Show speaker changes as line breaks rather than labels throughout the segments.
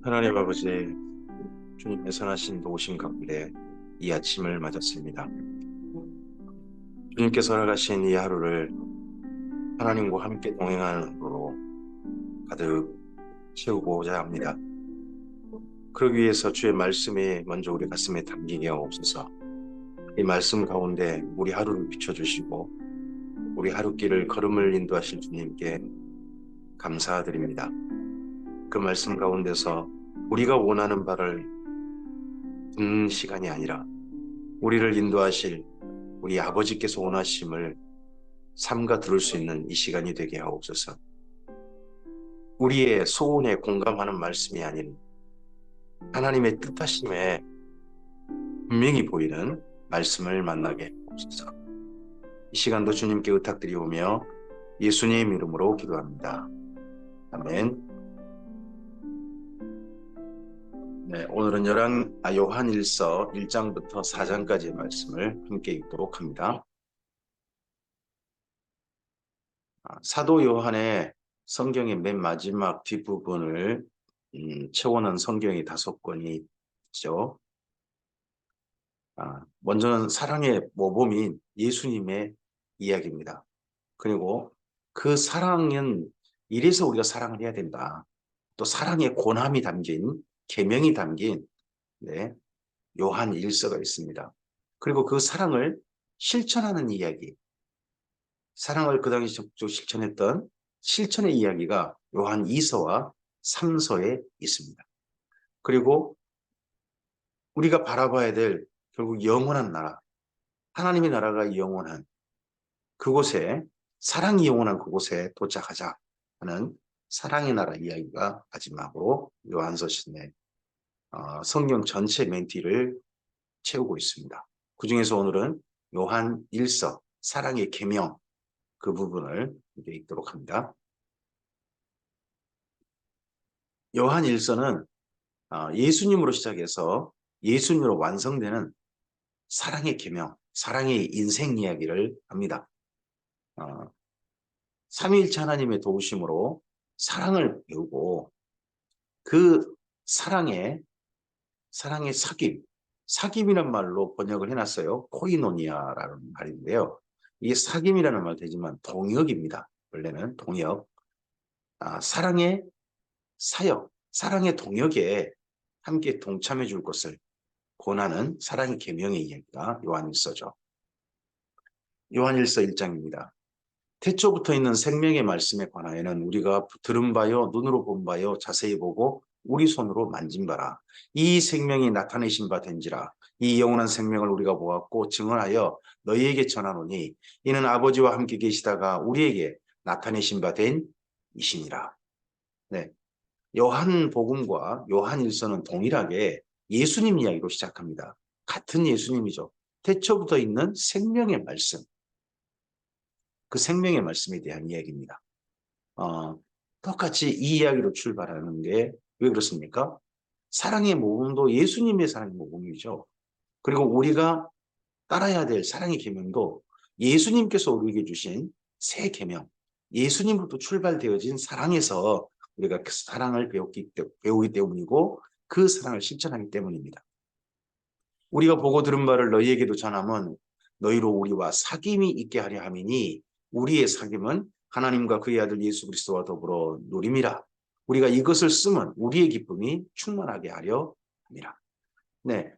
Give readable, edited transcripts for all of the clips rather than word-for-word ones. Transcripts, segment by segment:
하나님 아버지, 주님의 선하신 도우심 가운데 이 아침을 맞았습니다. 주님께서 허락하신 이 하루를 하나님과 함께 동행하는 하루로 가득 채우고자 합니다. 그러기 위해서 주의 말씀이 먼저 우리 가슴에 담기게 하옵소서. 이 말씀 가운데 우리 하루를 비춰주시고 우리 하루길을 걸음을 인도하실 주님께 감사드립니다. 그 말씀 가운데서 우리가 원하는 바를 듣는 시간이 아니라 우리를 인도하실 우리 아버지께서 원하심을 삼가 들을 수 있는 이 시간이 되게 하옵소서. 우리의 소원에 공감하는 말씀이 아닌 하나님의 뜻하심에 분명히 보이는 말씀을 만나게 하옵소서. 이 시간도 주님께 의탁드리오며 예수님 이름으로 기도합니다. 아멘. 네, 오늘은 요한일서 1장부터 4장까지의 말씀을 함께 읽도록 합니다. 사도 요한의 성경의 맨 마지막 뒷부분을 채워넣은 성경이 5권이 있죠. 먼저는 사랑의 모범인 예수님의 이야기입니다. 그리고 그 사랑은 이래서 우리가 사랑을 해야 된다. 또 사랑의 권함이 담긴 계명이 담긴 요한 일서가 있습니다. 그리고 그 사랑을 실천하는 이야기, 사랑을 그 당시 실천했던 실천의 이야기가 요한 2서와 3서에 있습니다. 그리고 우리가 바라봐야 될 결국 영원한 나라, 하나님의 나라가 영원한 그곳에, 사랑이 영원한 그곳에 도착하자 하는 사랑의 나라 이야기가 마지막으로 요한서신의 성경 전체 멘티를 채우고 있습니다. 그 중에서 오늘은 요한 1서, 사랑의 계명 그 부분을 읽도록 합니다. 요한 1서는 예수님으로 시작해서 예수님으로 완성되는 사랑의 계명, 사랑의 인생 이야기를 합니다. 삼위일체 하나님의 도우심으로 사랑을 배우고 그 사랑의 사귐이란 말로 번역을 해놨어요. 코이노니아라는 말인데요. 이게 사귐이라는 말 되지만 동역입니다. 원래는 동역. 사랑의 사역, 사랑의 동역에 함께 동참해 줄 것을 권하는 사랑의 계명의 이야기가 요한일서죠. 요한일서 1장입니다. 태초부터 있는 생명의 말씀에 관하여는 우리가 들은 바요, 눈으로 본 바요, 자세히 보고 우리 손으로 만진 바라. 이 생명이 나타내신 바 된지라. 이 영원한 생명을 우리가 보았고 증언하여 너희에게 전하노니 이는 아버지와 함께 계시다가 우리에게 나타내신 바 된 이시니라. 네, 요한복음과 요한일서는 동일하게 예수님 이야기로 시작합니다. 같은 예수님이죠. 태초부터 있는 생명의 말씀, 그 생명의 말씀에 대한 이야기입니다. 똑같이 이 이야기로 출발하는 게 왜 그렇습니까? 사랑의 모범도 예수님의 사랑의 모범이죠. 그리고 우리가 따라야 될 사랑의 계명도 예수님께서 우리에게 주신 새 계명, 예수님으로부터 출발되어진 사랑에서 우리가 그 사랑을 배우기 때문이고 그 사랑을 실천하기 때문입니다. 우리가 보고 들은 바를 너희에게도 전함은 너희로 우리와 사귐이 있게 하려 함이니 우리의 사귐은 하나님과 그의 아들 예수 그리스도와 더불어 누림이라. 우리가 이것을 쓰면 우리의 기쁨이 충만하게 하려 함이라. 네,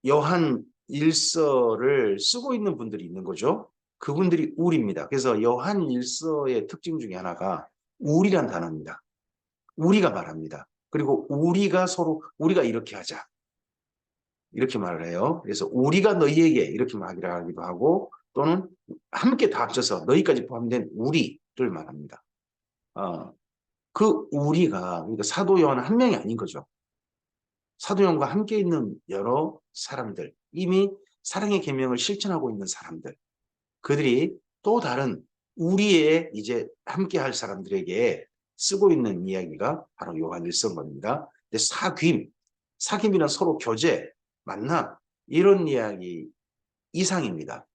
요한 일서를 쓰고 있는 분들이 있는 거죠. 그분들이 우리입니다. 그래서 요한 일서의 특징 중에 하나가 우리란 단어입니다. 우리가 말합니다. 그리고 우리가 이렇게 하자. 이렇게 말을 해요. 그래서 우리가 너희에게 이렇게 말하기도 하고 또는 함께 다 합쳐서 너희까지 포함된 우리를 말합니다. 그 우리가 그러니까 사도 요한 한 명이 아닌 거죠. 사도 요한과 함께 있는 여러 사람들, 이미 사랑의 계명을 실천하고 있는 사람들, 그들이 또 다른 우리의 이제 함께 할 사람들에게 쓰고 있는 이야기가 바로 요한 일서인 겁니다. 근데 사귐이란 서로 교제, 만남 이런 이야기 이상입니다.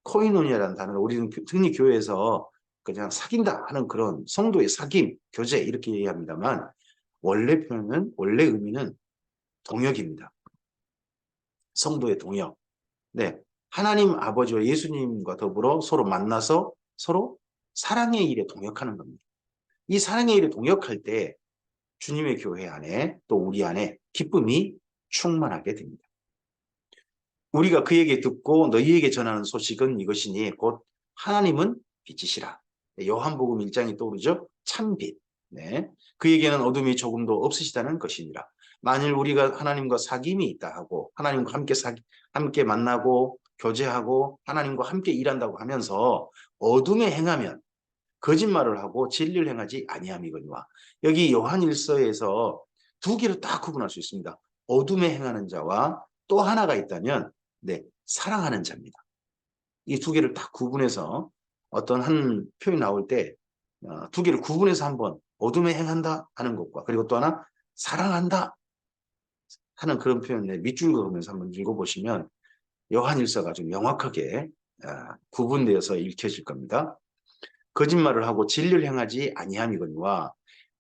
코이노니아라는 단어를 우리는 흔히 교회에서 그냥 사귄다 하는 그런 성도의 사귐, 교제 이렇게 얘기합니다만 원래 표현은 원래 의미는 동역입니다. 성도의 동역. 네. 하나님 아버지와 예수님과 더불어 서로 만나서 서로 사랑의 일에 동역하는 겁니다. 이 사랑의 일에 동역할 때 주님의 교회 안에 또 우리 안에 기쁨이 충만하게 됩니다. 우리가 그에게 듣고 너희에게 전하는 소식은 이것이니 곧 하나님은 빛이시라. 요한복음 1장이 떠오르죠. 참빛. 네. 그에게는 어둠이 조금도 없으시다는 것이니라. 만일 우리가 하나님과 사귐이 있다 하고 하나님과 함께 만나고 교제하고 하나님과 함께 일한다고 하면서 어둠에 행하면 거짓말을 하고 진리를 행하지 아니함이거니와. 여기 요한일서에서 두 개로 딱 구분할 수 있습니다. 어둠에 행하는 자와 또 하나가 있다면 네, 사랑하는 자입니다. 이 두 개를 딱 구분해서 어떤 한 표현이 나올 때 두 개를 구분해서 한번 어둠에 행한다 하는 것과 그리고 또 하나 사랑한다 하는 그런 표현을 밑줄 그으면서 한번 읽어보시면 요한일서가 좀 명확하게 구분되어서 읽혀질 겁니다. 거짓말을 하고 진리를 행하지 아니함이거니와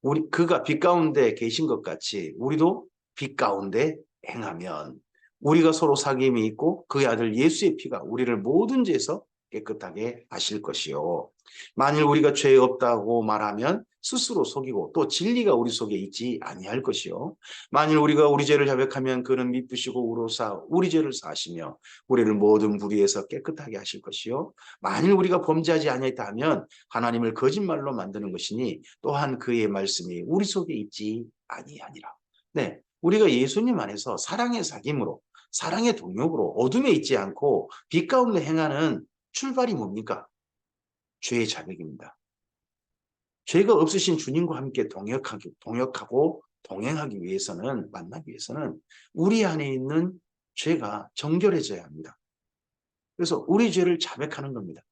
우리 그가 빛 가운데 계신 것 같이 우리도 빛 가운데 행하면 우리가 서로 사귐이 있고 그의 아들 예수의 피가 우리를 모든 죄에서 깨끗하게 하실 것이요. 만일 우리가 죄 없다고 말하면 스스로 속이고 또 진리가 우리 속에 있지 아니할 것이요. 만일 우리가 우리 죄를 자백하면 그는 미쁘시고 우로사 우리 죄를 사하시며 우리를 모든 불의에서 깨끗하게 하실 것이요. 만일 우리가 범죄하지 아니했다 하면 하나님을 거짓말로 만드는 것이니 또한 그의 말씀이 우리 속에 있지 아니하니라. 네, 우리가 예수님 안에서 사랑의 사귐으로 사랑의 동역으로 어둠에 있지 않고 빛 가운데 행하는 출발이 뭡니까? 죄의 자백입니다. 죄가 없으신 주님과 함께 동역하고 동행하기 위해서는 만나기 위해서는 우리 안에 있는 죄가 정결해져야 합니다. 그래서 우리 죄를 자백하는 겁니다.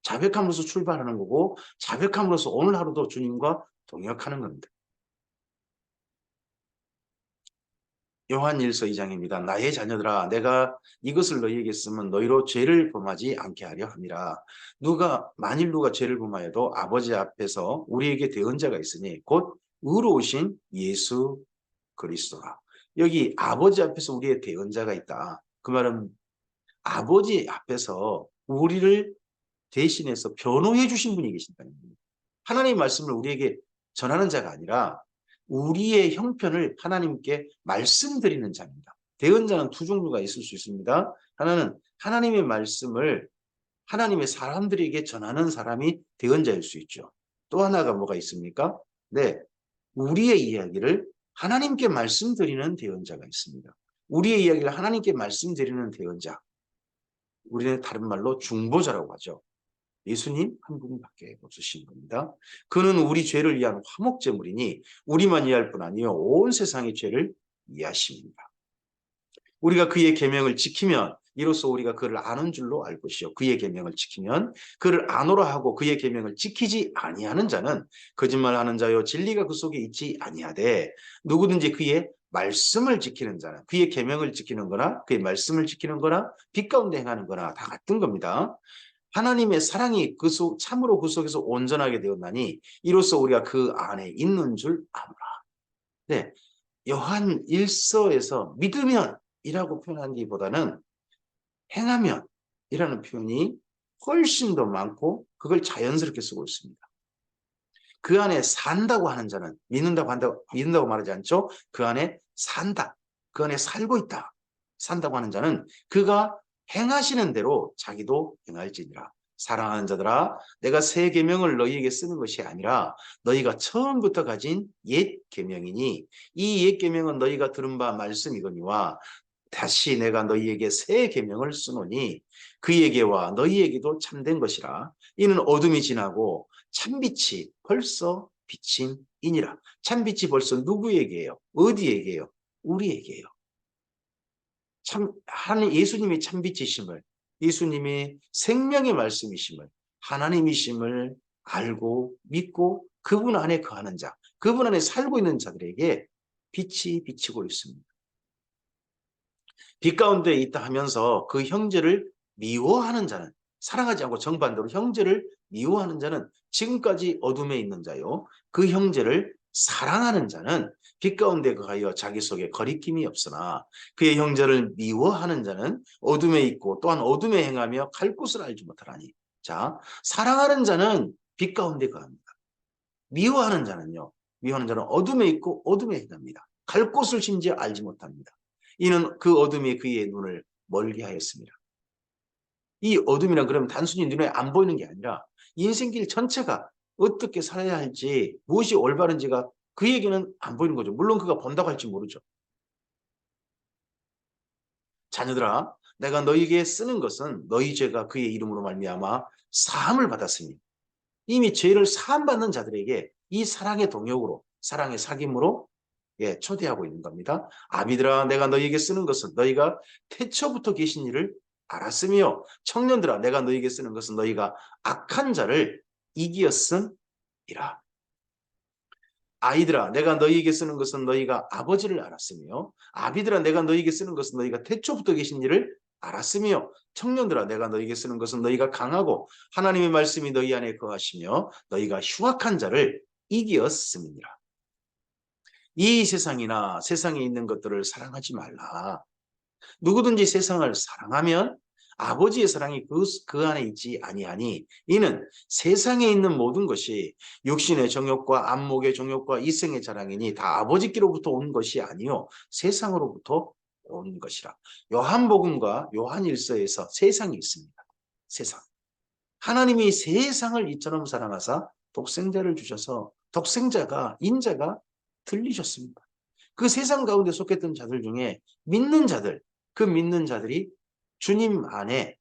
자백함으로써 출발하는 거고 자백함으로써 오늘 하루도 주님과 동역하는 겁니다. 요한일서 2장입니다. 나의 자녀들아 내가 이것을 너희에게 쓰면 너희로 죄를 범하지 않게 하려 함이라. 만일 누가 죄를 범하여도 아버지 앞에서 우리에게 대언자가 있으니 곧 의로우신 예수 그리스도라. 여기 아버지 앞에서 우리의 대언자가 있다. 그 말은 아버지 앞에서 우리를 대신해서 변호해 주신 분이 계신다는 겁니다. 하나님의 말씀을 우리에게 전하는 자가 아니라 우리의 형편을 하나님께 말씀드리는 자입니다. 대언자는 두 종류가 있을 수 있습니다. 하나는 하나님의 말씀을 하나님의 사람들에게 전하는 사람이 대언자일 수 있죠. 또 하나가 뭐가 있습니까? 네, 우리의 이야기를 하나님께 말씀드리는 대언자가 있습니다. 우리의 이야기를 하나님께 말씀드리는 대언자. 우리는 다른 말로 중보자라고 하죠. 예수님 한 분밖에 없으신 겁니다. 그는 우리 죄를 위한 화목제물이니 우리만 이해할 뿐 아니요 온 세상의 죄를 이해하십니다. 우리가 그의 계명을 지키면 이로써 우리가 그를 아는 줄로 알 것이요 그의 계명을 지키면 그를 아노라 하고 그의 계명을 지키지 아니하는 자는 거짓말하는 자요 진리가 그 속에 있지 아니하되 누구든지 그의 말씀을 지키는 자는 그의 계명을 지키는 거나 그의 말씀을 지키는 거나 빛 가운데 행하는 거나 다 같은 겁니다. 하나님의 사랑이 참으로 그 속에서 온전하게 되었나니 이로써 우리가 그 안에 있는 줄 아노라. 네, 요한 1서에서 믿으면이라고 표현하기보다는 행하면이라는 표현이 훨씬 더 많고 그걸 자연스럽게 쓰고 있습니다. 그 안에 산다고 하는 자는 믿는다고 말하지 않죠. 그 안에 산다. 그 안에 살고 있다. 산다고 하는 자는 그가 행하시는 대로 자기도 행할지니라. 사랑하는 자들아 내가 새 계명을 너희에게 쓰는 것이 아니라 너희가 처음부터 가진 옛 계명이니 이 옛 계명은 너희가 들은 바 말씀이거니와 다시 내가 너희에게 새 계명을 쓰노니 그에게와 너희에게도 참된 것이라. 이는 어둠이 지나고 참빛이 벌써 비침이니라. 참빛이 벌써 누구에게요? 어디에게요? 우리에게요. 예수님이 참빛이심을, 예수님이 생명의 말씀이심을, 하나님이심을 알고 믿고 그분 안에 거하는 자, 그분 안에 살고 있는 자들에게 빛이 비치고 있습니다. 빛 가운데 있다 하면서 그 형제를 미워하는 자는 사랑하지 않고 정반대로 형제를 미워하는 자는 지금까지 어둠에 있는 자요. 그 형제를 사랑하는 자는 빛 가운데 거하여 자기 속에 거리낌이 없으나 그의 형제를 미워하는 자는 어둠에 있고 또한 어둠에 행하며 갈 곳을 알지 못하나니. 자, 사랑하는 자는 빛 가운데 거합니다. 미워하는 자는요. 미워하는 자는 어둠에 있고 어둠에 행합니다. 갈 곳을 심지어 알지 못합니다. 이는 그 어둠이 그의 눈을 멀게 하였습니다. 이 어둠이란 그러면 단순히 눈에 안 보이는 게 아니라 인생길 전체가 어떻게 살아야 할지 무엇이 올바른지가 그에게는 안 보이는 거죠. 물론 그가 본다고 할지 모르죠. 자녀들아 내가 너희에게 쓰는 것은 너희 죄가 그의 이름으로 말미암아 사함을 받았으니 이미 죄를 사함받는 자들에게 이 사랑의 동역으로 사랑의 사귐으로 초대하고 있는 겁니다. 아비들아 내가 너희에게 쓰는 것은 너희가 태초부터 계신 일을 알았으며 청년들아 내가 너희에게 쓰는 것은 너희가 악한 자를 이기었음이라. 아이들아 내가 너희에게 쓰는 것은 너희가 아버지를 알았으며 아비들아 내가 너희에게 쓰는 것은 너희가 태초부터 계신 일을 알았으며 청년들아 내가 너희에게 쓰는 것은 너희가 강하고 하나님의 말씀이 너희 안에 거하시며 너희가 흉악한 자를 이기었음이니라. 이 세상이나 세상에 있는 것들을 사랑하지 말라. 누구든지 세상을 사랑하면 아버지의 사랑이 그 안에 있지 아니하니 이는 세상에 있는 모든 것이 육신의 정욕과 안목의 정욕과 이생의 자랑이니 다 아버지께로부터 온 것이 아니요 세상으로부터 온 것이라. 요한복음과 요한일서에서 세상이 있습니다. 세상. 하나님이 세상을 이처럼 사랑하사 독생자를 주셔서 독생자가 인자가 들리셨습니다. 그 세상 가운데 속했던 자들 중에 믿는 자들, 그 믿는 자들이 주님 안에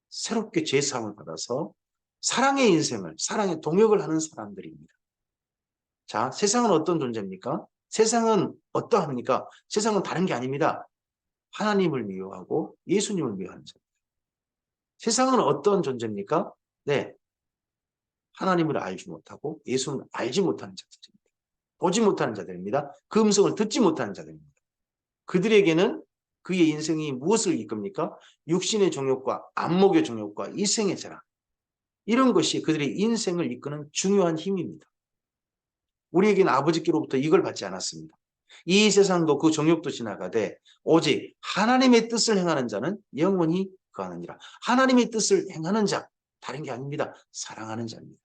새롭게 죄사함을 받아서 사랑의 인생을, 사랑의 동역을 하는 사람들입니다. 자, 세상은 어떤 존재입니까? 세상은 어떠합니까? 세상은 다른 게 아닙니다. 하나님을 미워하고 예수님을 미워하는 자. 세상은 어떤 존재입니까? 네, 하나님을 알지 못하고 예수를 알지 못하는 자들입니다. 보지 못하는 자들입니다. 그 음성을 듣지 못하는 자들입니다. 그들에게는 그의 인생이 무엇을 이끕니까? 육신의 정욕과 안목의 정욕과 이생의 자랑. 이런 것이 그들의 인생을 이끄는 중요한 힘입니다. 우리에게는 아버지께로부터 이걸 받지 않았습니다. 이 세상도 그 정욕도 지나가되 오직 하나님의 뜻을 행하는 자는 영원히 거하느니라. 하나님의 뜻을 행하는 자, 다른 게 아닙니다. 사랑하는 자입니다.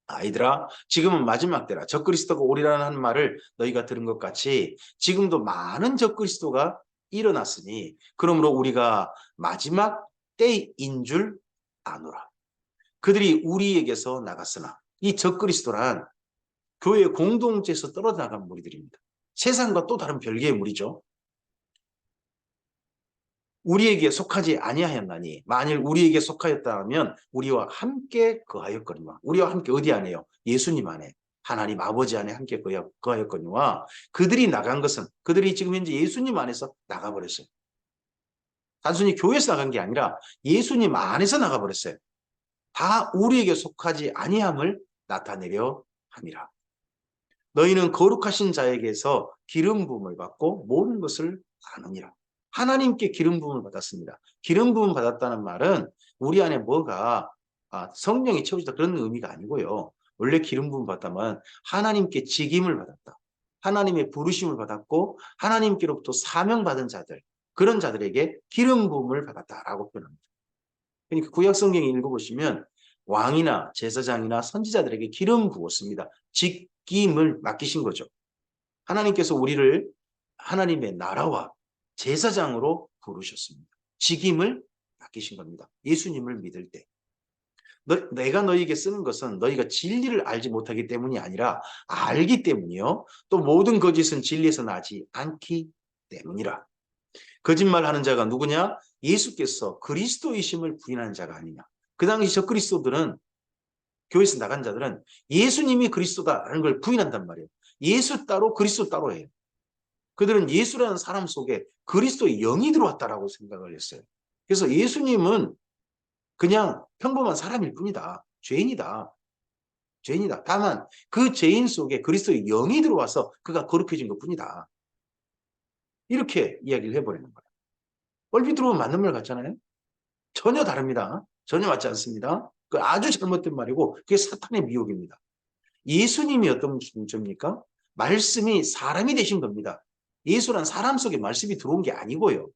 아이들아 지금은 마지막 때라. 적그리스도가 오리라는 말을 너희가 들은 것 같이 지금도 많은 적그리스도가 일어났으니 그러므로 우리가 마지막 때인 줄 아노라. 그들이 우리에게서 나갔으나 이 적그리스도란 교회 공동체에서 떨어져 나간 무리들입니다. 세상과 또 다른 별개의 무리죠. 우리에게 속하지 아니하였나니 만일 우리에게 속하였다면 우리와 함께 거하였거니와 우리와 함께 어디 안에요? 예수님 안에 하나님 아버지 안에 함께 거하였거니와 그들이 나간 것은 그들이 지금 현재 예수님 안에서 나가버렸어요. 단순히 교회에서 나간 게 아니라 예수님 안에서 나가버렸어요. 다 우리에게 속하지 아니함을 나타내려 함이라. 너희는 거룩하신 자에게서 기름 부음을 받고 모든 것을 아느니라. 하나님께 기름 부음을 받았습니다. 기름 부음 받았다는 말은 우리 안에 뭐가 성령이 채워지다 그런 의미가 아니고요. 원래 기름 부음 받다면 하나님께 직임을 받았다. 하나님의 부르심을 받았고 하나님께로부터 사명받은 자들, 그런 자들에게 기름 부음을 받았다라고 표현합니다. 그러니까 구약 성경에 읽어보시면 왕이나 제사장이나 선지자들에게 기름 부었습니다. 직임을 맡기신 거죠. 하나님께서 우리를 하나님의 나라와 제사장으로 부르셨습니다. 직임을 맡기신 겁니다. 예수님을 믿을 때. 내가 너희에게 쓰는 것은 너희가 진리를 알지 못하기 때문이 아니라 알기 때문이요. 또 모든 거짓은 진리에서 나지 않기 때문이라. 거짓말하는 자가 누구냐? 예수께서 그리스도이심을 부인하는 자가 아니냐. 그 당시 저 그리스도들은 교회에서 나간 자들은 예수님이 그리스도다라는 걸 부인한단 말이에요. 예수 따로 그리스도 따로예요. 그들은 예수라는 사람 속에 그리스도의 영이 들어왔다라고 생각을 했어요. 그래서 예수님은 그냥 평범한 사람일 뿐이다. 죄인이다. 죄인이다. 다만 그 죄인 속에 그리스도의 영이 들어와서 그가 거룩해진 것뿐이다. 이렇게 이야기를 해버리는 거예요. 얼핏 들어보면 맞는 말 같잖아요. 전혀 다릅니다. 전혀 맞지 않습니다. 그 아주 잘못된 말이고 그게 사탄의 미혹입니다. 예수님이 어떤 존재입니까? 말씀이 사람이 되신 겁니다. 예수란 사람 속에 말씀이 들어온 게 아니고요.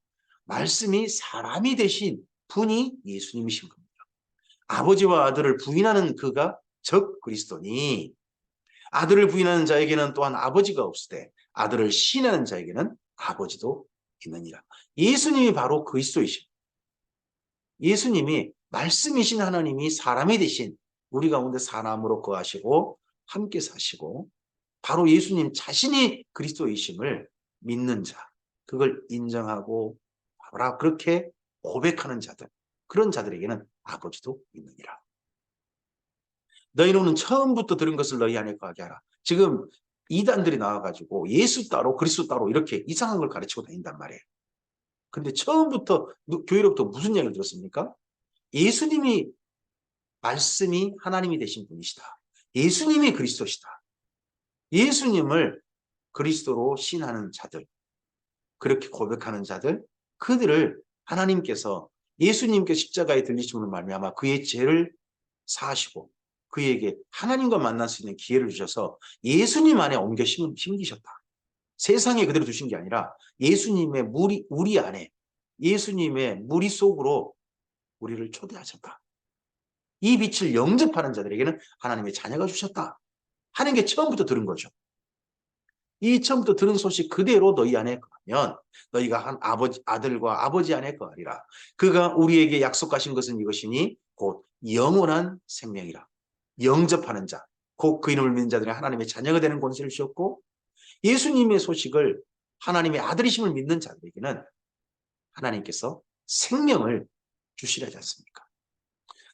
말씀이 사람이 되신 분이 예수님이신 겁니다. 아버지와 아들을 부인하는 그가 적 그리스도니 아들을 부인하는 자에게는 또한 아버지가 없으되 아들을 신하는 자에게는 아버지도 있느니라. 예수님이 바로 그리스도이십니다. 예수님이 말씀이신 하나님이 사람이 되신 우리 가운데 사람으로 거하시고 함께 사시고 바로 예수님 자신이 그리스도이심을 믿는 자, 그걸 인정하고 바로 그렇게 고백하는 자들, 그런 자들에게는 아버지도 있느니라. 너희는 처음부터 들은 것을 너희 안에 거하게 하라. 지금 이단들이 나와가지고 예수 따로 그리스도 따로 이렇게 이상한 걸 가르치고 다닌단 말이에요. 근데 처음부터 교회로부터 무슨 이야기를 들었습니까? 예수님이 말씀이 하나님이 되신 분이시다. 예수님이 그리스도시다. 예수님을 그리스도로 신하는 자들, 그렇게 고백하는 자들, 그들을 하나님께서 예수님께 십자가에 들리심으로 말미암아 그의 죄를 사하시고 그에게 하나님과 만날 수 있는 기회를 주셔서 예수님 안에 옮겨 심기셨다. 세상에 그대로 두신 게 아니라 예수님의 우리 안에 예수님의 무리 속으로 우리를 초대하셨다. 이 빛을 영접하는 자들에게는 하나님의 자녀가 주셨다 하는 게 처음부터 들은 거죠. 이 처음부터 들은 소식 그대로 너희 안에 거하면 너희가 한 아들과 아버지 안에 거하리라. 그가 우리에게 약속하신 것은 이것이니 곧 영원한 생명이라. 영접하는 자, 곧 그 이름을 믿는 자들이 하나님의 자녀가 되는 권세를 주셨고 예수님의 소식을 하나님의 아들이심을 믿는 자들에게는 하나님께서 생명을 주시라지 않습니까?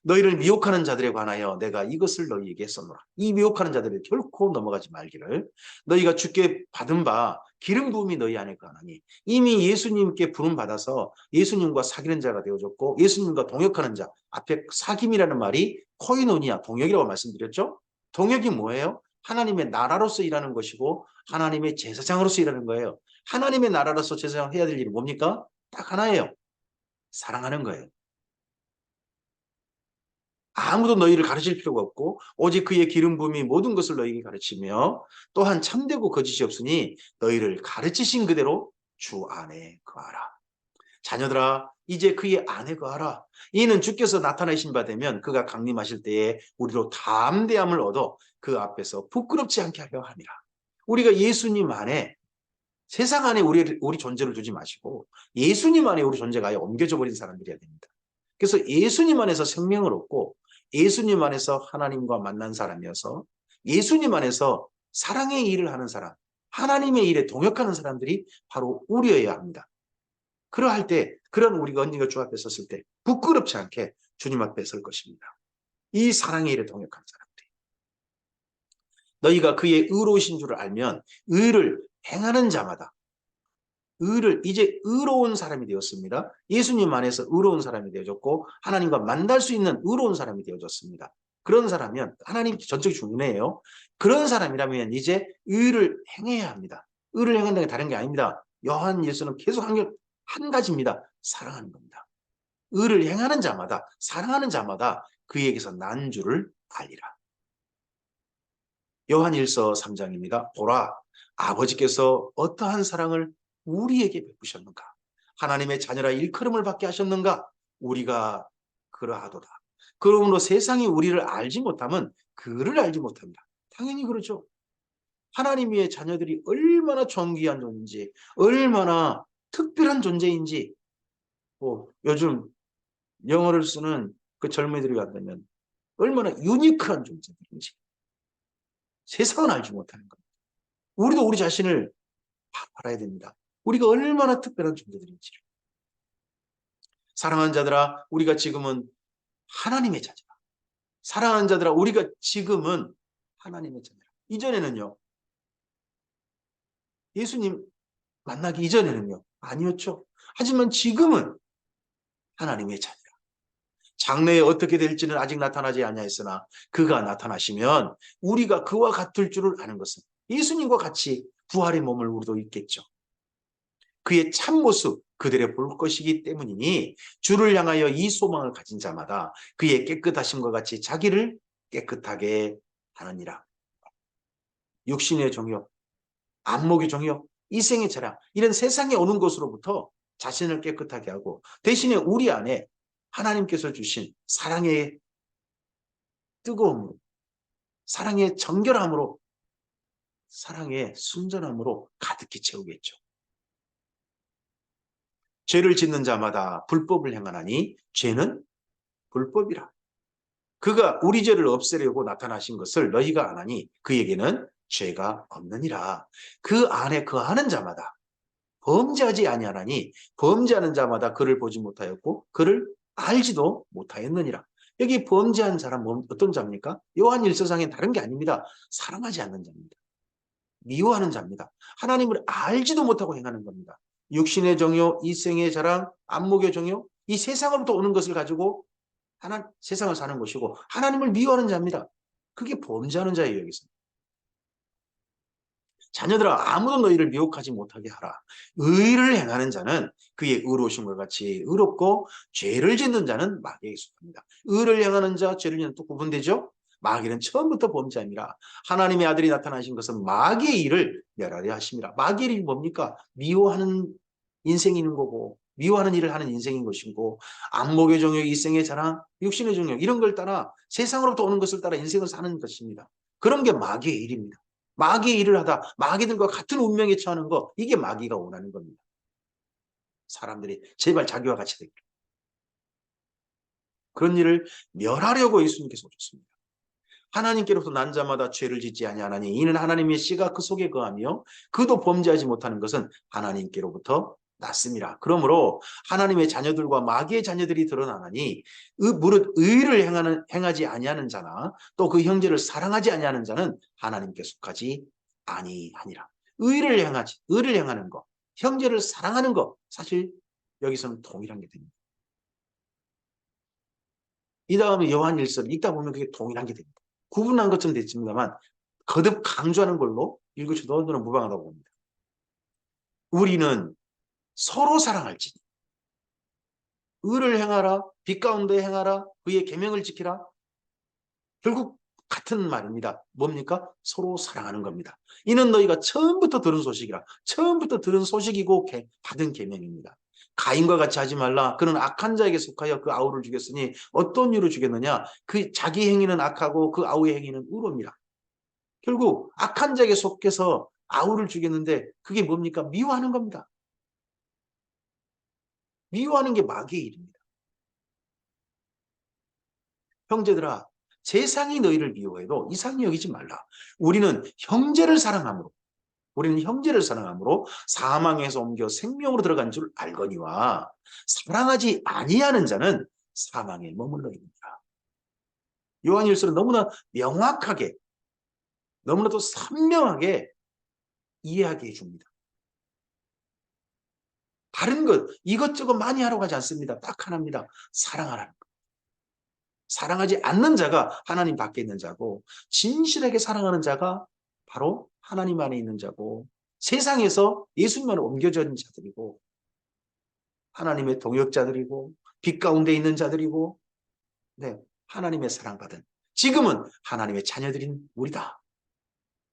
너희를 미혹하는 자들에 관하여 내가 이것을 너희에게 써노라. 이 미혹하는 자들이 결코 넘어가지 말기를. 너희가 주께 받은 바 기름 부음이 너희 안에 거하나니 이미 예수님께 부름 받아서 예수님과 사귀는 자가 되어졌고 예수님과 동역하는 자, 앞에 사귐이라는 말이 코이노니아, 동역이라고 말씀드렸죠. 동역이 뭐예요? 하나님의 나라로서 일하는 것이고 하나님의 제사장으로서 일하는 거예요. 하나님의 나라로서 제사장 해야 될 일이 뭡니까? 딱 하나예요. 사랑하는 거예요. 아무도 너희를 가르칠 필요가 없고 오직 그의 기름 부음이 모든 것을 너희에게 가르치며 또한 참되고 거짓이 없으니 너희를 가르치신 그대로 주 안에 거하라. 자녀들아 이제 그의 안에 거하라. 이는 주께서 나타나신 바 되면 그가 강림하실 때에 우리로 담대함을 얻어 그 앞에서 부끄럽지 않게 하려 함이라. 우리가 예수님 안에 세상 안에 우리 존재를 두지 마시고 예수님 안에 우리 존재가 아예 옮겨져 버린 사람들이어야 됩니다. 그래서 예수님 안에서 생명을 얻고 예수님 안에서 하나님과 만난 사람이어서 예수님 안에서 사랑의 일을 하는 사람, 하나님의 일에 동역하는 사람들이 바로 우리여야 합니다. 그러할 때 그런 우리가 언니가 주 앞에 섰을 때 부끄럽지 않게 주님 앞에 설 것입니다. 이 사랑의 일에 동역하는 사람들이. 너희가 그의 의로우신 줄을 알면 의를 행하는 자마다 의를 이제 의로운 사람이 되었습니다. 예수님 안에서 의로운 사람이 되어졌고 하나님과 만날 수 있는 의로운 사람이 되어졌습니다. 그런 사람이면 하나님 전적 중요해요. 그런 사람이라면 이제 의를 행해야 합니다. 의를 행한다는 게 다른 게 아닙니다. 요한 일서는 계속 한 가지입니다. 사랑하는 겁니다. 의를 행하는 자마다 사랑하는 자마다 그에게서 난 줄을 알리라. 요한 1서 3장입니다. 보라 아버지께서 어떠한 사랑을 우리에게 베푸셨는가? 하나님의 자녀라 일컬음을 받게 하셨는가? 우리가 그러하도다. 그러므로 세상이 우리를 알지 못하면 그를 알지 못합니다. 당연히 그렇죠. 하나님의 자녀들이 얼마나 존귀한 존재인지 얼마나 특별한 존재인지 요즘 영어를 쓰는 그 젊은이들이 간다면 얼마나 유니크한 존재들인지 세상은 알지 못하는 겁니다. 우리도 우리 자신을 알아야 됩니다. 우리가 얼마나 특별한 존재들인지를. 사랑하는 자들아 우리가 지금은 하나님의 자녀라. 사랑하는 자들아 우리가 지금은 하나님의 자녀라. 이전에는요. 예수님 만나기 이전에는요. 아니었죠. 하지만 지금은 하나님의 자녀라. 장래에 어떻게 될지는 아직 나타나지 아니하였으나 그가 나타나시면 우리가 그와 같을 줄을 아는 것은 예수님과 같이 부활의 몸을 우리도 입겠죠. 그의 참모습 그들의 볼 것이기 때문이니 주를 향하여 이 소망을 가진 자마다 그의 깨끗하심과 같이 자기를 깨끗하게 하느니라. 육신의 정욕, 안목의 정욕, 이생의 자랑 이런 세상에 오는 것으로부터 자신을 깨끗하게 하고 대신에 우리 안에 하나님께서 주신 사랑의 뜨거움으로 사랑의 정결함으로 사랑의 순전함으로 가득히 채우겠죠. 죄를 짓는 자마다 불법을 행하나니 죄는 불법이라. 그가 우리 죄를 없애려고 나타나신 것을 너희가 아나니 그에게는 죄가 없느니라. 그 안에 거하는 자마다 범죄하지 아니하나니 범죄하는 자마다 그를 보지 못하였고 그를 알지도 못하였느니라. 여기 범죄한 사람 어떤 자입니까? 요한 1서상엔 다른 게 아닙니다. 사랑하지 않는 자입니다. 미워하는 자입니다. 하나님을 알지도 못하고 행하는 겁니다. 육신의 정욕, 이생의 자랑, 안목의 정욕, 이 세상으로부터 오는 것을 가지고 세상을 사는 것이고 하나님을 미워하는 자입니다. 그게 범죄하는 자예요. 여기서. 자녀들아 아무도 너희를 미혹하지 못하게 하라. 의를 행하는 자는 그의 의로우심과 같이 의롭고 죄를 짓는 자는 마귀에 속합니다. 의를 행하는 자, 죄를 짓는 또 구분되죠? 마귀는 처음부터 범죄함이라. 하나님의 아들이 나타나신 것은 마귀의 일을 멸하려 하심이라. 마귀의 일이 뭡니까? 미워하는 인생이 있는 거고 미워하는 일을 하는 인생인 것이고 안목의 정욕, 이생의 자랑, 육신의 정욕 이런 걸 따라 세상으로부터 오는 것을 따라 인생을 사는 것입니다. 그런 게 마귀의 일입니다. 마귀의 일을 하다 마귀들과 같은 운명에 처하는 거 이게 마귀가 원하는 겁니다. 사람들이 제발 자기와 같이 되기를. 그런 일을 멸하려고 예수님께서 오셨습니다. 하나님께로부터 난 자마다 죄를 짓지 아니하나니 이는 하나님의 씨가 그 속에 거하며 그도 범죄하지 못하는 것은 하나님께로부터 났습니다. 그러므로 하나님의 자녀들과 마귀의 자녀들이 드러나나니 무릇 의를 행하지 아니하는 자나 또 그 형제를 사랑하지 아니하는 자는 하나님께 속하지 아니하니라. 의를 행하는 것, 형제를 사랑하는 것 사실 여기서는 동일한 게 됩니다. 이 다음에 요한일서를 읽다 보면 그게 동일한 게 됩니다. 구분한 것처럼 됐습니다만 거듭 강조하는 걸로 읽으셔도 저는 무방하다고 봅니다. 우리는 서로 사랑할지니 의를 행하라 빛 가운데 행하라 그의 계명을 지키라. 결국 같은 말입니다. 뭡니까? 서로 사랑하는 겁니다. 이는 너희가 처음부터 들은 소식이라. 처음부터 들은 소식이고 받은 계명입니다. 가인과 같이 하지 말라. 그는 악한 자에게 속하여 그 아우를 죽였으니 어떤 이유로 죽였느냐? 그 자기 행위는 악하고 그 아우의 행위는 의로입니다. 결국 악한 자에게 속해서 아우를 죽였는데 그게 뭡니까? 미워하는 겁니다. 미워하는 게 마귀의 일입니다. 형제들아 세상이 너희를 미워해도 이상히 여기지 말라. 우리는 형제를 사랑함으로 사망에서 옮겨 생명으로 들어간 줄 알거니와 사랑하지 아니하는 자는 사망에 머물러 있느니라. 요한일서는 너무나 명확하게 너무나도 선명하게 이해하게 해줍니다. 다른 것 이것저것 많이 하러 가지 않습니다. 딱 하나입니다. 사랑하라는 것. 사랑하지 않는 자가 하나님 밖에 있는 자고 진실하게 사랑하는 자가 바로 하나님 안에 있는 자고 세상에서 예수님만으로 옮겨진 자들이고 하나님의 동역자들이고 빛 가운데 있는 자들이고 네, 하나님의 사랑받은 지금은 하나님의 자녀들인 우리다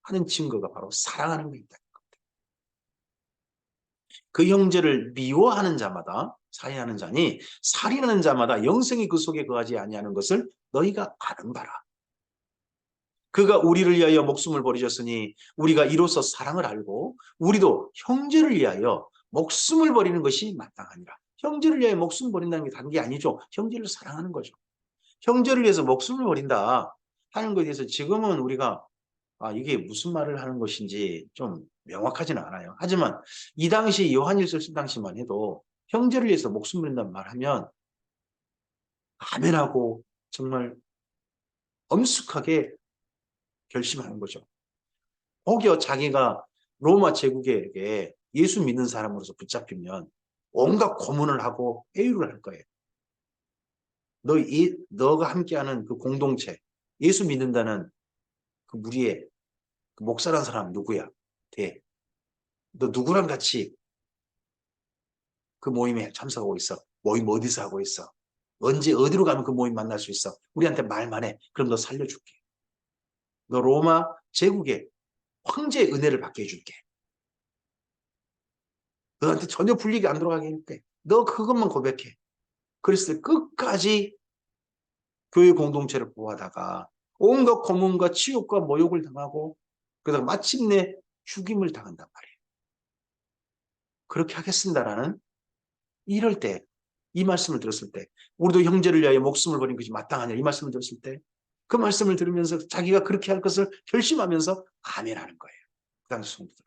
하는 증거가 바로 사랑하는 것이다. 그 형제를 미워하는 자마다 살인하는 자니 살인하는 자마다 영생이 그 속에 거하지 아니하는 것을 너희가 아는 바라. 그가 우리를 위하여 목숨을 버리셨으니 우리가 이로써 사랑을 알고 우리도 형제를 위하여 목숨을 버리는 것이 마땅하니라. 형제를 위하여 목숨 버린다는 게 다른 게 아니죠. 형제를 사랑하는 거죠. 형제를 위해서 목숨을 버린다 하는 것에 대해서 지금은 우리가 이게 무슨 말을 하는 것인지 좀 명확하지는 않아요. 하지만 이 당시 요한일서 쓸 당시만 해도 형제를 위해서 목숨 버린다는 말하면 아멘하고 정말 엄숙하게 결심하는 거죠. 혹여 자기가 로마 제국에게 예수 믿는 사람으로서 붙잡히면 온갖 고문을 하고 회유를 할 거예요. 너가 함께하는 그 공동체, 예수 믿는다는 그 무리의 그 목사라는 사람 누구야? 너 누구랑 같이 그 모임에 참석하고 있어. 모임 어디서 하고 있어. 언제 어디로 가면 그 모임 만날 수 있어. 우리한테 말만 해. 그럼 너 살려줄게. 너 로마 제국의 황제의 은혜를 받게 해줄게. 너한테 전혀 불리게 안 들어가게 해줄게. 너 그것만 고백해. 그랬을 때 끝까지 교회 공동체를 보호하다가 온갖 고문과 치욕과 모욕을 당하고 그러다가 마침내 죽임을 당한단 말이에요. 그렇게 하겠습니다라는 이럴 때 이 말씀을 들었을 때 우리도 형제를 위하여 목숨을 버린 것이 마땅하냐 이 말씀을 들었을 때 그 말씀을 들으면서 자기가 그렇게 할 것을 결심하면서 아멘하는 거예요. 그 성도들.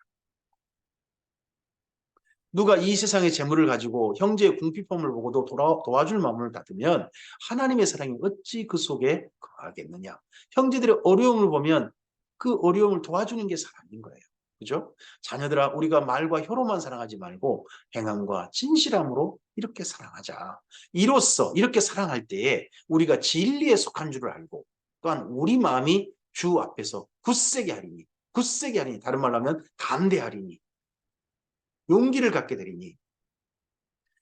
누가 이 세상의 재물을 가지고 형제의 궁핍함을 보고도 도와줄 마음을 닫으면 하나님의 사랑이 어찌 그 속에 거하겠느냐. 형제들의 어려움을 보면 그 어려움을 도와주는 게 사랑인 거예요. 그죠? 자녀들아 우리가 말과 혀로만 사랑하지 말고 행함과 진실함으로 이렇게 사랑하자. 이로써 이렇게 사랑할 때에 우리가 진리에 속한 줄을 알고 또한 우리 마음이 주 앞에서 굳세게 하리니 굳세게 하리니 다른 말로 하면 담대하리니 용기를 갖게 되리니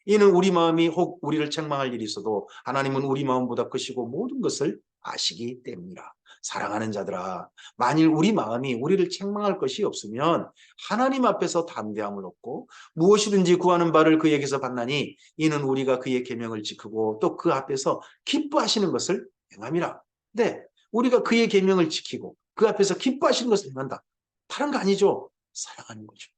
이는 우리 마음이 혹 우리를 책망할 일이 있어도 하나님은 우리 마음보다 크시고 모든 것을 아시기 때문이라. 사랑하는 자들아 만일 우리 마음이 우리를 책망할 것이 없으면 하나님 앞에서 담대함을 얻고 무엇이든지 구하는 바를 그에게서 받나니 이는 우리가 그의 계명을 지키고 또 그 앞에서 기뻐하시는 것을 행함이라. 네, 우리가 그의 계명을 지키고 그 앞에서 기뻐하시는 것을 행한다. 다른 거 아니죠. 사랑하는 거죠.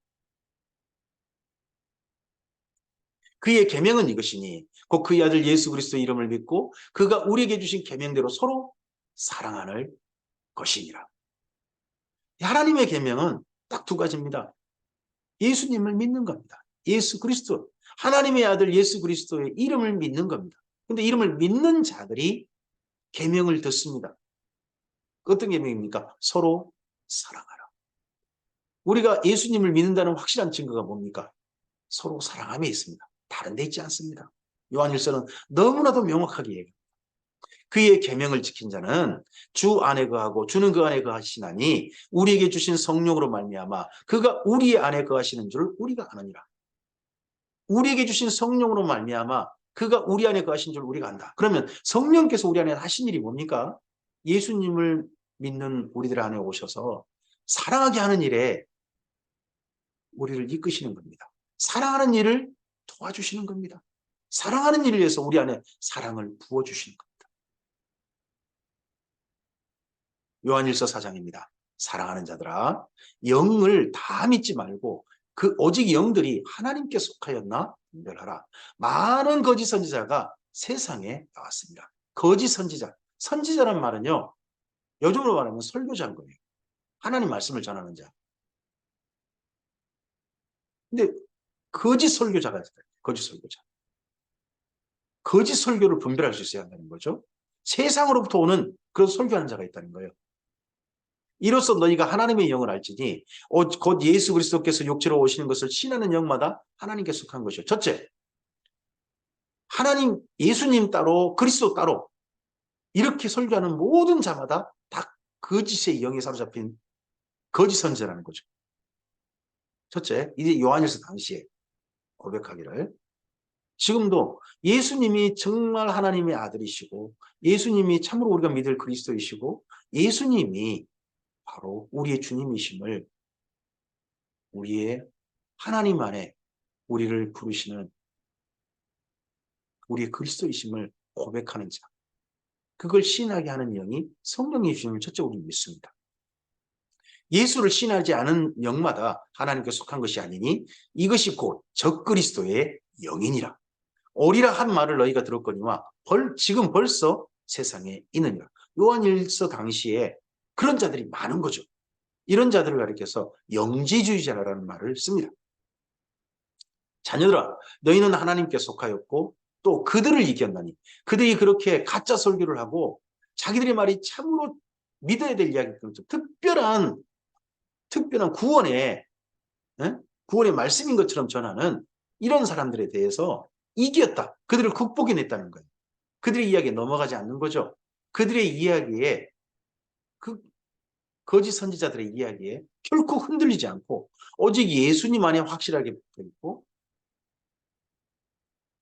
그의 계명은 이것이니 곧 그의 아들 예수 그리스도의 이름을 믿고 그가 우리에게 주신 계명대로 서로 사랑하는 것이니라. 하나님의 계명은 딱 두 가지입니다. 예수님을 믿는 겁니다. 예수 그리스도. 하나님의 아들 예수 그리스도의 이름을 믿는 겁니다. 근데 이름을 믿는 자들이 계명을 듣습니다. 어떤 계명입니까? 서로 사랑하라. 우리가 예수님을 믿는다는 확실한 증거가 뭡니까? 서로 사랑함에 있습니다. 다른 데 있지 않습니다. 요한일서는 너무나도 명확하게 얘기합니다. 그의 계명을 지킨 자는 주 안에 거하고 주는 그 안에 거하시나니 우리에게 주신 성령으로 말미암아 그가 우리 안에 거하시는 줄 우리가 아느니라. 우리에게 주신 성령으로 말미암아 그가 우리 안에 거하신 줄 우리가 안다. 그러면 성령께서 우리 안에 하신 일이 뭡니까? 예수님을 믿는 우리들 안에 오셔서 사랑하게 하는 일에 우리를 이끄시는 겁니다. 사랑하는 일을 도와주시는 겁니다. 사랑하는 일을 위해서 우리 안에 사랑을 부어주시는 겁니다. 요한일서 4장입니다. 사랑하는 자들아 영을 다 믿지 말고 그 오직 영들이 하나님께 속하였나 분별하라. 많은 거짓 선지자가 세상에 나왔습니다. 거짓 선지자. 선지자란 말은요. 요즘으로 말하면 설교자인 거예요. 하나님 말씀을 전하는 자. 근데 거짓 설교자가 있어요. 거짓 설교자. 거짓 설교를 분별할 수 있어야 한다는 거죠. 세상으로부터 오는 그런 설교하는 자가 있다는 거예요. 이로써 너희가 하나님의 영을 알지니 곧 예수 그리스도께서 육체로 오시는 것을 신하는 영마다 하나님께 속한 것이요. 첫째, 하나님 예수님 따로 그리스도 따로 이렇게 설교하는 모든 자마다 다 거짓의 영에 사로잡힌 거짓 선지자라는 거죠. 첫째, 이제 요한일서 당시에 고백하기를 지금도 예수님이 정말 하나님의 아들이시고 예수님이 참으로 우리가 믿을 그리스도이시고 예수님이 바로 우리의 주님이심을 우리의 하나님 안에 우리를 부르시는 우리의 그리스도이심을 고백하는 자. 그걸 신하게 하는 영이 성령의 주님을 첫째 우리는 믿습니다. 예수를 신하지 않은 영마다 하나님께 속한 것이 아니니 이것이 곧 적그리스도의 영이니라. 오리라 한 말을 너희가 들었거니와 지금 벌써 세상에 있느니라. 요한일서 당시에 그런 자들이 많은 거죠. 이런 자들을 가리켜서 영지주의자라는 말을 씁니다. 자녀들아 너희는 하나님께 속하였고 또 그들을 이겼나니 그들이 그렇게 가짜 설교를 하고 자기들의 말이 참으로 믿어야 될 이야기들 특별한 구원의 말씀인 것처럼 전하는 이런 사람들에 대해서 이겼다. 그들을 극복해냈다는 거예요. 그들의 이야기에 넘어가지 않는 거죠. 그들의 이야기에 그 거짓 선지자들의 이야기에 결코 흔들리지 않고 오직 예수님 안에 확실하게 붙어 있고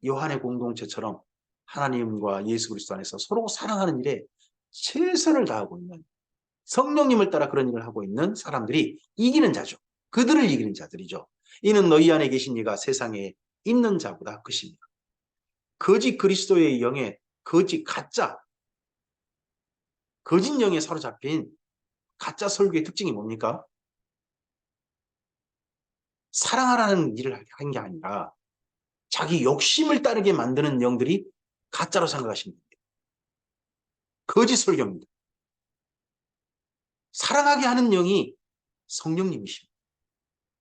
요한의 공동체처럼 하나님과 예수 그리스도 안에서 서로 사랑하는 일에 최선을 다하고 있는, 성령님을 따라 그런 일을 하고 있는 사람들이 이기는 자죠. 그들을 이기는 자들이죠. 이는 너희 안에 계신 이가 세상에 있는 자보다 크십니다. 거짓 그리스도의 영에 거짓 영에 사로잡힌 가짜 설교의 특징이 뭡니까? 사랑하라는 일을 한 게 아니라 자기 욕심을 따르게 만드는 영들이 가짜로 생각하십니다. 거짓 설교입니다. 사랑하게 하는 영이 성령님이십니다.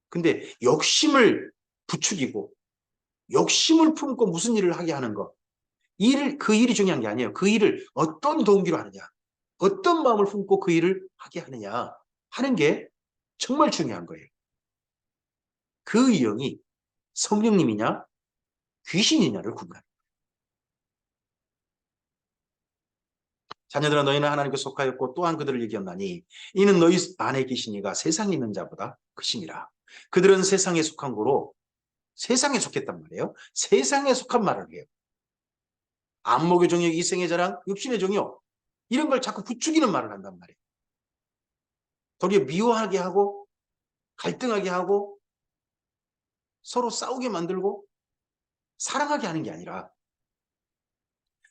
근데 욕심을 부추기고 욕심을 품고 무슨 일을 하게 하는 것, 그 일이 중요한 게 아니에요. 그 일을 어떤 동기로 하느냐, 어떤 마음을 품고 그 일을 하게 하느냐 하는 게 정말 중요한 거예요. 그 영이 성령님이냐 귀신이냐를 구분합니다. 자녀들아 너희는 하나님께 속하였고 또한 그들을 이겼나니 이는 너희 안에 계신 이가 세상에 있는 자보다 크시니라. 그들은 세상에 속한 거로 세상에 속했단 말이에요. 세상에 속한 말을 해요. 안목의 종이요, 이생의 자랑, 육신의 종이요. 이런 걸 자꾸 부추기는 말을 한단 말이에요. 도리어 미워하게 하고 갈등하게 하고 서로 싸우게 만들고 사랑하게 하는 게 아니라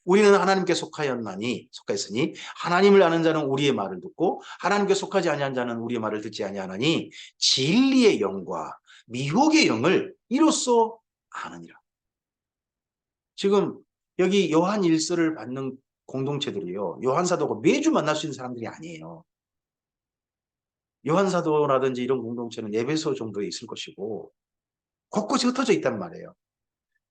우리는 하나님께 속하였으니 하나님을 아는 자는 우리의 말을 듣고 하나님께 속하지 아니한 자는 우리의 말을 듣지 아니하나니 진리의 영과 미혹의 영을 이로써 아느니라. 지금 여기 요한 일서를 받는 공동체들이요, 요한 사도가 매주 만날 수 있는 사람들이 아니에요. 요한 사도라든지 이런 공동체는 에베소 정도에 있을 것이고 곳곳이 흩어져 있단 말이에요.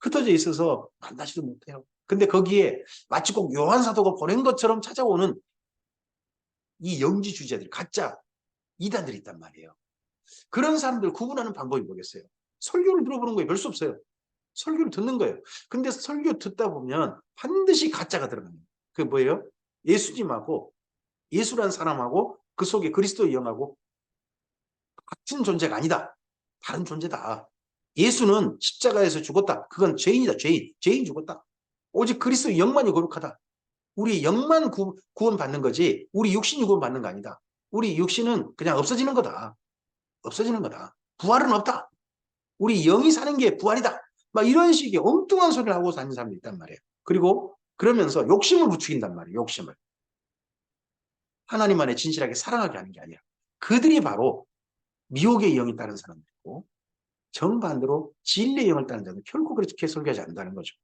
흩어져 있어서 만나지도 못해요. 근데 거기에 마치 꼭 요한 사도가 보낸 것처럼 찾아오는 이 영지 주자들, 가짜 이단들이 있단 말이에요. 그런 사람들을 구분하는 방법이 뭐겠어요? 설교를 들어보는 거예요. 별 수 없어요. 설교를 듣는 거예요. 근데 설교 듣다 보면 반드시 가짜가 들어갑니다. 그게 뭐예요? 예수님하고 예수라는 사람하고 그 속에 그리스도의 영하고 같은 존재가 아니다. 다른 존재다. 예수는 십자가에서 죽었다. 그건 죄인이다. 죄인 죽었다. 오직 그리스도의 영만이 거룩하다. 우리 영만 구원받는 거지 우리 육신이 구원받는 거 아니다. 우리 육신은 그냥 없어지는 거다. 없어지는 거다. 부활은 없다. 우리 영이 사는 게 부활이다. 막 이런 식의 엉뚱한 소리를 하고 사는 사람들이 있단 말이에요. 그리고 그러면서 욕심을 부추긴단 말이에요. 욕심을. 하나님 안에 진실하게 사랑하게 하는 게 아니라 그들이 바로 미혹의 영이 따른 사람들이고 정반대로 진리의 영을 따른 자는 결코 그렇게 설교하지 않는다는 거죠.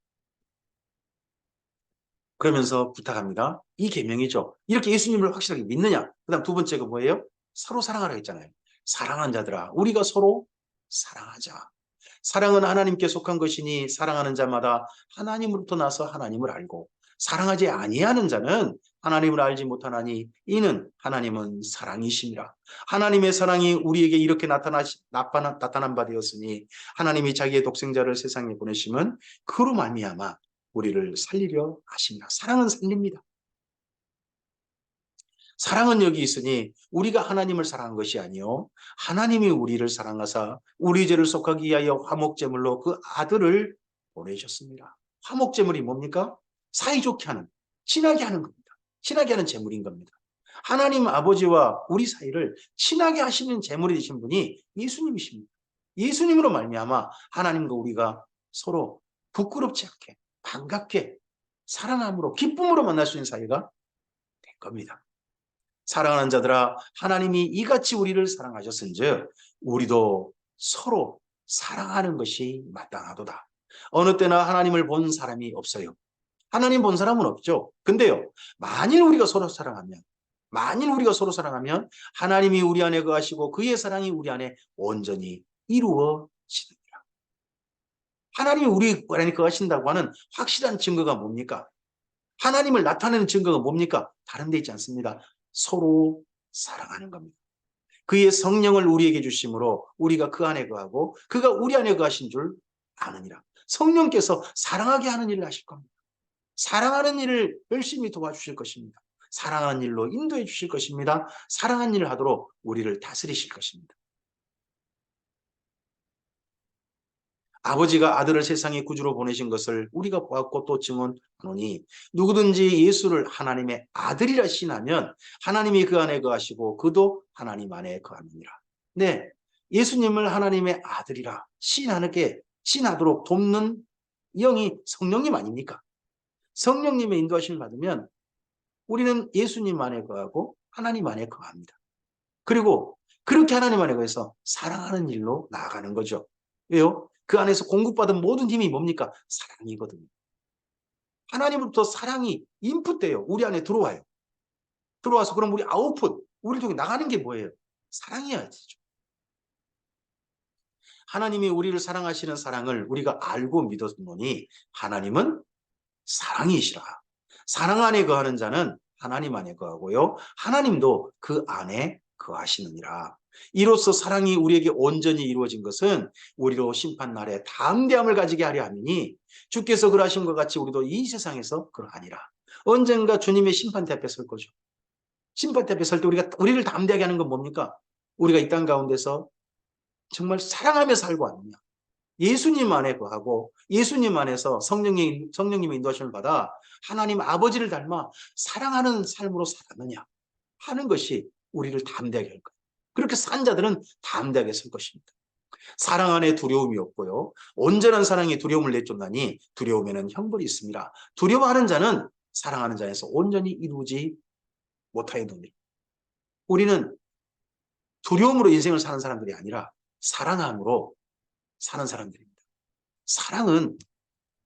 그러면서 부탁합니다. 이 계명이죠. 이렇게 예수님을 확실하게 믿느냐? 그다음 두 번째가 뭐예요? 서로 사랑하라 했잖아요. 사랑하는 자들아, 우리가 서로 사랑하자. 사랑은 하나님께 속한 것이니 사랑하는 자마다 하나님으로부터 나서 하나님을 알고 사랑하지 아니하는 자는 하나님을 알지 못하나니 이는 하나님은 사랑이심이라. 하나님의 사랑이 우리에게 이렇게 나타난 바 되었으니 하나님이 자기의 독생자를 세상에 보내심은 그로 말미암아 우리를 살리려 하십니다. 사랑은 살립니다. 사랑은 여기 있으니 우리가 하나님을 사랑한 것이 아니요 하나님이 우리를 사랑하사 우리 죄를 속하기 위하여 화목제물로 그 아들을 보내셨습니다. 화목제물이 뭡니까? 사이좋게 하는, 친하게 하는 겁니다. 친하게 하는 제물인 겁니다. 하나님 아버지와 우리 사이를 친하게 하시는 제물이 되신 분이 예수님이십니다. 예수님으로 말미암아 하나님과 우리가 서로 부끄럽지 않게 반갑게 사랑함으로 기쁨으로 만날 수 있는 사이가 된 겁니다. 사랑하는 자들아 하나님이 이같이 우리를 사랑하셨은즉 우리도 서로 사랑하는 것이 마땅하도다. 어느 때나 하나님을 본 사람이 없어요. 하나님 본 사람은 없죠. 근데요, 만일 우리가 서로 사랑하면 하나님이 우리 안에 거하시고 그의 사랑이 우리 안에 온전히 이루어지느니라. 하나님이 우리 안에 거하신다고 하는 확실한 증거가 뭡니까? 하나님을 나타내는 증거가 뭡니까? 다른 데 있지 않습니다. 서로 사랑하는 겁니다. 그의 성령을 우리에게 주심으로 우리가 그 안에 거하고 그가 우리 안에 거하신 줄 아느니라. 성령께서 사랑하게 하는 일을 하실 겁니다. 사랑하는 일을 열심히 도와주실 것입니다. 사랑하는 일로 인도해 주실 것입니다. 사랑하는 일을 하도록 우리를 다스리실 것입니다. 아버지가 아들을 세상의 구주로 보내신 것을 우리가 보았고 또 증언하노니 누구든지 예수를 하나님의 아들이라 신하면 하나님이 그 안에 거하시고 그도 하나님 안에 거하느니라. 네, 예수님을 하나님의 아들이라 신하도록 돕는 영이 성령님 아닙니까? 성령님의 인도하심을 받으면 우리는 예수님 안에 거하고 하나님 안에 거합니다. 그리고 그렇게 하나님 안에 거해서 사랑하는 일로 나아가는 거죠. 왜요? 그 안에서 공급받은 모든 힘이 뭡니까? 사랑이거든요. 하나님으로부터 사랑이 인풋돼요. 우리 안에 들어와요. 들어와서 그럼 우리 아웃풋, 우리 통해 나가는 게 뭐예요? 사랑이어야 되죠. 하나님이 우리를 사랑하시는 사랑을 우리가 알고 믿었노니 하나님은 사랑이시라. 사랑 안에 거하는 자는 하나님 안에 거하고요. 하나님도 그 안에 거하시느니라. 이로써 사랑이 우리에게 온전히 이루어진 것은 우리로 심판날에 담대함을 가지게 하려 함이니 주께서 그러하신 것 같이 우리도 이 세상에서 그러하니라. 언젠가 주님의 심판대 앞에 설 거죠. 심판대 앞에 설 때 우리를 담대하게 하는 건 뭡니까? 우리가 이 땅 가운데서 정말 사랑하며 살고 왔느냐. 예수님 안에 거하고 예수님 안에서 성령님의 인도하심을 받아 하나님 아버지를 닮아 사랑하는 삶으로 살았느냐 하는 것이 우리를 담대하게 할 거예요. 그렇게 산 자들은 담대하게 설 것입니다. 사랑 안에 두려움이 없고요. 온전한 사랑이 두려움을 내쫓나니 두려움에는 형벌이 있습니다. 두려워하는 자는 사랑하는 자에서 온전히 이루지 못하였느니라. 우리는 두려움으로 인생을 사는 사람들이 아니라 사랑함으로 사는 사람들입니다. 사랑은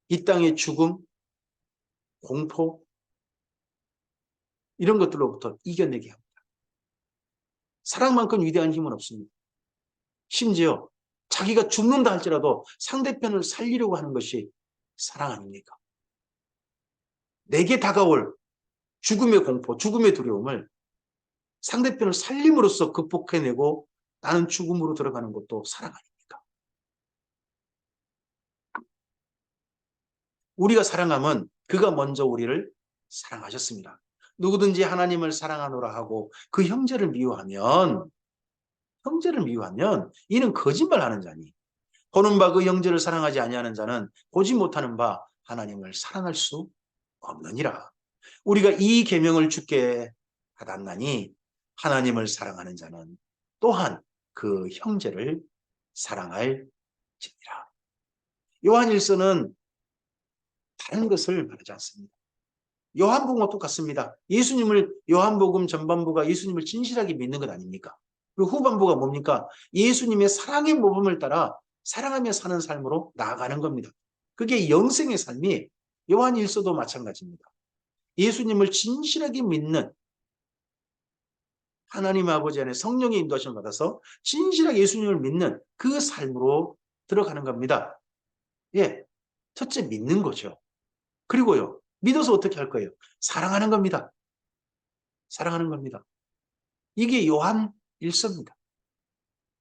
이 땅의 죽음, 공포 이런 것들로부터 이겨내게 합니다. 사랑만큼 위대한 힘은 없습니다. 심지어 자기가 죽는다 할지라도 상대편을 살리려고 하는 것이 사랑 아닙니까? 내게 다가올 죽음의 공포, 죽음의 두려움을 상대편을 살림으로써 극복해내고 나는 죽음으로 들어가는 것도 사랑 아닙니까? 우리가 사랑하면 그가 먼저 우리를 사랑하셨습니다. 누구든지 하나님을 사랑하노라 하고 그 형제를 미워하면 이는 거짓말하는 자니 보는 바 그 형제를 사랑하지 아니하는 자는 보지 못하는 바 하나님을 사랑할 수 없느니라. 우리가 이 계명을 주께 받았나니 하나님을 사랑하는 자는 또한 그 형제를 사랑할지니라. 요한일서는 다른 것을 말하지 않습니다. 요한복음과 똑같습니다. 요한복음 전반부가 예수님을 진실하게 믿는 것 아닙니까? 그리고 후반부가 뭡니까? 예수님의 사랑의 모범을 따라 사랑하며 사는 삶으로 나아가는 겁니다. 그게 영생의 삶이 요한일서도 마찬가지입니다. 예수님을 진실하게 믿는 하나님 아버지 안에 성령의 인도하심을 받아서 진실하게 예수님을 믿는 그 삶으로 들어가는 겁니다. 예, 첫째 믿는 거죠. 그리고요, 믿어서 어떻게 할 거예요? 사랑하는 겁니다. 사랑하는 겁니다. 이게 요한 일서입니다.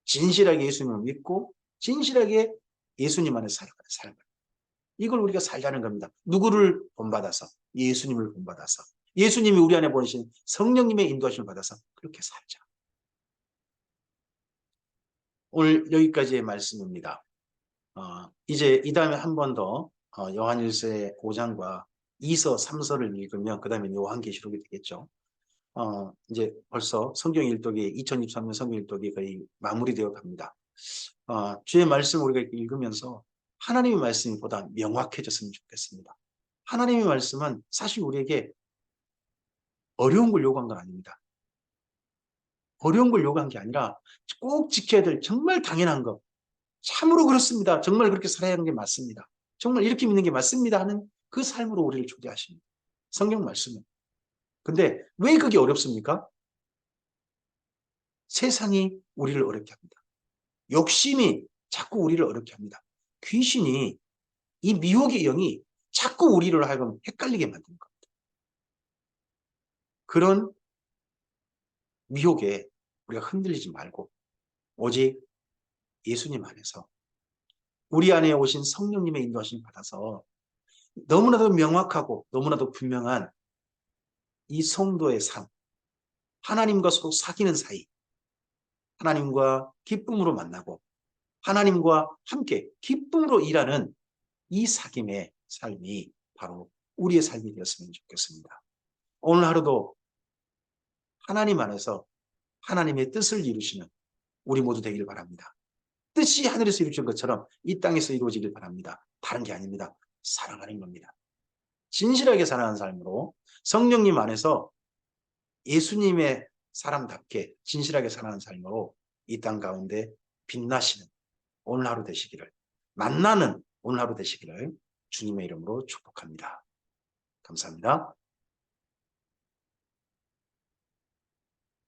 진실하게 예수님을 믿고 진실하게 예수님 안에 살아가는 삶. 이걸 우리가 살자는 겁니다. 누구를 본받아서? 예수님을 본받아서. 예수님이 우리 안에 보내신 성령님의 인도하심을 받아서 그렇게 살자. 오늘 여기까지의 말씀입니다. 이제 이 다음에 한 번 더 요한일서의 5장과 2서, 3서를 읽으면 그 다음에 요한계시록이 되겠죠. 이제 벌써 성경 일독이 2023년 성경 일독이 거의 마무리되어 갑니다. 주의 말씀을 우리가 읽으면서 하나님의 말씀이 보다 명확해졌으면 좋겠습니다. 하나님의 말씀은 사실 우리에게 어려운 걸 요구한 건 아닙니다. 어려운 걸 요구한 게 아니라 꼭 지켜야 될 정말 당연한 것. 참으로 그렇습니다. 정말 그렇게 살아야 하는 게 맞습니다. 정말 이렇게 믿는 게 맞습니다 하는 그 삶으로 우리를 초대하십니다. 성경 말씀은. 근데 왜 그게 어렵습니까? 세상이 우리를 어렵게 합니다. 욕심이 자꾸 우리를 어렵게 합니다. 귀신이, 이 미혹의 영이 자꾸 우리를 하여금 헷갈리게 만드는 겁니다. 그런 미혹에 우리가 흔들리지 말고 오직 예수님 안에서 우리 안에 오신 성령님의 인도하심을 받아서 너무나도 명확하고 너무나도 분명한 이 성도의 삶, 하나님과 서로 사귀는 사이, 하나님과 기쁨으로 만나고 하나님과 함께 기쁨으로 일하는 이 사귐의 삶이 바로 우리의 삶이 되었으면 좋겠습니다. 오늘 하루도 하나님 안에서 하나님의 뜻을 이루시는 우리 모두 되기를 바랍니다. 뜻이 하늘에서 이루어진 것처럼 이 땅에서 이루어지길 바랍니다. 다른 게 아닙니다. 사랑하는 겁니다. 진실하게 사랑하는 삶으로 성령님 안에서 예수님의 사람답게 진실하게 사랑하는 삶으로 이 땅 가운데 빛나시는 오늘 하루 되시기를, 만나는 오늘 하루 되시기를 주님의 이름으로 축복합니다. 감사합니다.